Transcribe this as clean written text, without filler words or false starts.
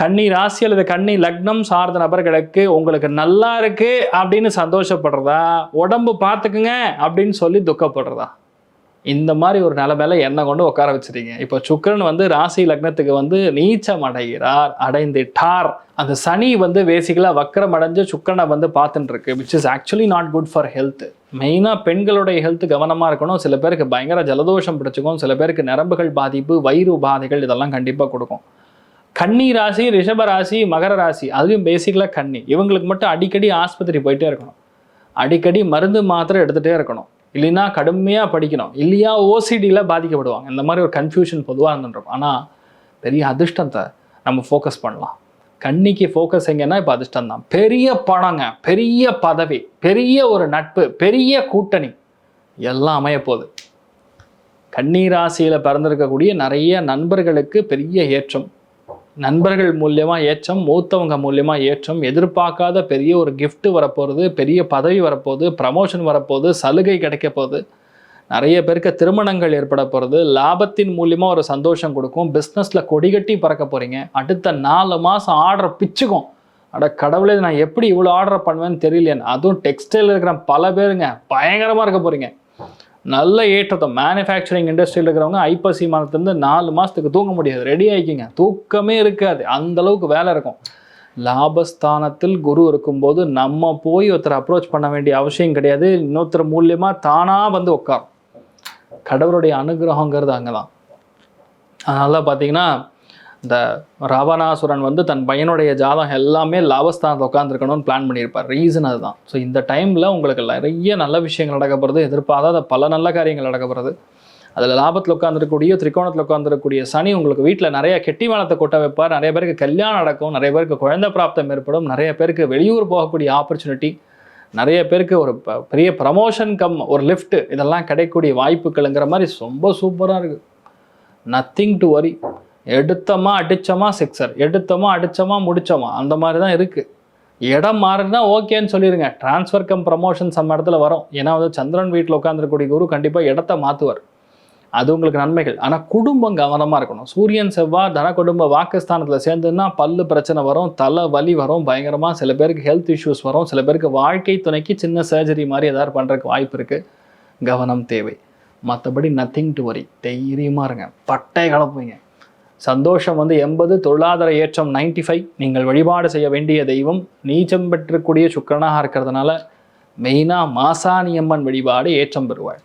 கன்னி ராசி அல்லது கன்னி லக்னம் சார்ந்த நபர்களுக்கு உங்களுக்கு நல்லா இருக்கு அப்படின்னு சந்தோஷப்படுறதா, உடம்பு பார்த்துக்குங்க அப்படின்னு சொல்லி துக்கப்படுறதா, இந்த மாதிரி ஒரு நிலைமையில என்ன கொண்டு உட்கார வச்சிருக்கீங்க. இப்போ சுக்கிரன் வந்து ராசி லக்னத்துக்கு வந்து நீச்சம் அடைகிறார், அடைந்துட்டார். அந்த சனி வந்து பேசிக்கலாக வக்கரம் அடைஞ்சு சுக்கிரனை வந்து பார்த்துட்டு இருக்கு, which is actually not good for health. மெயினாக பெண்களுடைய ஹெல்த் கவனமாக இருக்கணும். சில பேருக்கு பயங்கர ஜலதோஷம் பிடிச்சிக்கும், சில பேருக்கு நரம்புகள் பாதிப்பு, வயிறு உபாதைகள் இதெல்லாம் கண்டிப்பாக கொடுக்கும். கன்னி ராசி, ரிஷப ராசி, மகர ராசி, அதுவும் பேசிக்கலாக கன்னி, இவங்களுக்கு மட்டும் அடிக்கடி ஆஸ்பத்திரி போயிட்டே இருக்கணும், அடிக்கடி மருந்து மாத்திரை எடுத்துகிட்டே இருக்கணும், இல்லைன்னா கடுமையாக படிக்கணும், இல்லையா ஓசிடியில் பாதிக்கப்படுவாங்க. இந்த மாதிரி ஒரு கன்ஃபியூஷன் பொதுவாக இருந்துருக்கும். ஆனால் பெரிய அதிர்ஷ்டத்தை நம்ம ஃபோக்கஸ் பண்ணலாம். கன்னிக்கு ஃபோக்கஸ் எங்கன்னா இப்போ அதிர்ஷ்டம் தான். பெரிய பணங்க, பெரிய பதவி, பெரிய ஒரு நட்பு, பெரிய கூட்டணி எல்லாம் அமைய போகுது. கன்னி ராசியில் பிறந்திருக்கக்கூடிய நிறைய நண்பர்களுக்கு பெரிய ஏற்றம், நண்பர்கள் மூலியமாக ஏற்றம், மூத்தவங்க மூலியமாக ஏற்றம், எதிர்பார்க்காத பெரிய ஒரு கிஃப்ட் வரப்போகிறது, பெரிய பதவி வரப்போகுது, ப்ரமோஷன் வரப்போகுது, சலுகை கிடைக்க போகுது, நிறைய பேருக்கு திருமணங்கள் ஏற்பட போகிறது, லாபத்தின் மூலியமாக ஒரு சந்தோஷம் கொடுக்கும், பிஸ்னஸில் கொடிகட்டி பறக்க போகிறீங்க. அடுத்த 4 மாதம் ஆர்டர் பிச்சுக்கும். அட கடவுளே, நான் எப்படி இவ்வளோ ஆர்டர் பண்ணுவேன்னு தெரியலையேன்னு. அதுவும் டெக்ஸ்டைல் இருக்கிற பல பேருங்க பயங்கரமாக இருக்க போகிறீங்க. நல்ல ஏற்றத்தை மேனுஃபேக்சரிங் இண்டஸ்ட்ரியில் இருக்கிறவங்க ஐப்பசி மாதத்துலேருந்து 4 மாதத்துக்கு தூங்க முடியாது, ரெடி ஆகிக்கிங்க. தூக்கமே இருக்காது, அந்தளவுக்கு வேலை இருக்கும். லாபஸ்தானத்தில் குரு இருக்கும்போது நம்ம போய் ஒருத்தர் அப்ரோச் பண்ண வேண்டிய அவசியம் கிடையாது, இன்னொருத்தர் மூலியமாக தானாக வந்து உட்காரும். கடவுளுடைய அனுகிரகங்கிறது அங்கே தான். அதனால பார்த்தீங்கன்னா இந்த ராவணாசுரன் வந்து தன் பையனுடைய ஜாதகம் எல்லாமே லாபஸ்தானத்தில் உட்காந்துருக்கணும்னு பிளான் பண்ணியிருப்பார். ரீசன் அதுதான். ஸோ இந்த டைமில் உங்களுக்கு நிறைய நல்ல விஷயங்கள் நடக்கப்படுறது, எதிர்பாராத பல நல்ல காரியங்கள் நடக்கப்படுறது. அதில் லாபத்தில் உட்காந்துருக்கக்கூடிய, திரிகோணத்தில் உட்காந்துருக்கக்கூடிய சனி உங்களுக்கு வீட்டில் நிறைய கெட்டிவானத்தை கொட்ட வைப்பார். நிறைய பேருக்கு கல்யாணம் நடக்கும், நிறைய பேருக்கு குழந்தை பிராப்தம் ஏற்படும், நிறைய பேருக்கு வெளியூர் போகக்கூடிய ஆப்பர்ச்சுனிட்டி, நிறைய பேருக்கு ஒரு பெரிய ப்ரமோஷன் கம் ஒரு லிஃப்ட் இதெல்லாம் கிடைக்கக்கூடிய வாய்ப்புகள்ங்கிற மாதிரி ரொம்ப சூப்பராக இருக்குது. Nothing to worry. எடுத்தோமா அடித்தோமா சிக்ஸர், எடுத்தோமா அடித்தோமா முடித்தோமா, அந்த மாதிரி தான் இருக்குது. இடம் மாறுனா ஓகேன்னு சொல்லிடுங்க. டிரான்ஸ்ஃபர் கம் ப்ரமோஷன் சம் இடத்துல வரும். ஏன்னா வந்து சந்திரன் வீட்டில் உட்காந்துருக்கூடிய குரு கண்டிப்பாக இடத்த மாற்றுவார், அது உங்களுக்கு நன்மைகள். ஆனால் குடும்பம் கவனமாக இருக்கணும். சூரியன் செவ்வாய் தன குடும்ப வாக்குஸ்தானத்தில் சேர்ந்துன்னா பல்லு பிரச்சனை வரும், தலை வலி வரும் பயங்கரமாக. சில பேருக்கு ஹெல்த் இஷ்யூஸ் வரும், சில பேருக்கு வாழ்க்கை துணைக்கு சின்ன சர்ஜரி மாதிரி ஏதாவது பண்ணுறதுக்கு வாய்ப்பு இருக்குது. கவனம் தேவை. மற்றபடி நத்திங் டு வரி. தைரியமாக இருங்க, பட்டை கலப்புவீங்க. சந்தோஷம் வந்து 80, பொருளாதார ஏற்றம் 95. நீங்கள் வழிபாடு செய்ய வேண்டிய தெய்வம் நீச்சம் பெற்றக்கூடிய சுக்கிரனாக இருக்கிறதுனால மெயினாக மாசாணியம்மன் வழிபாடு ஏற்றம் பெறுவாள்.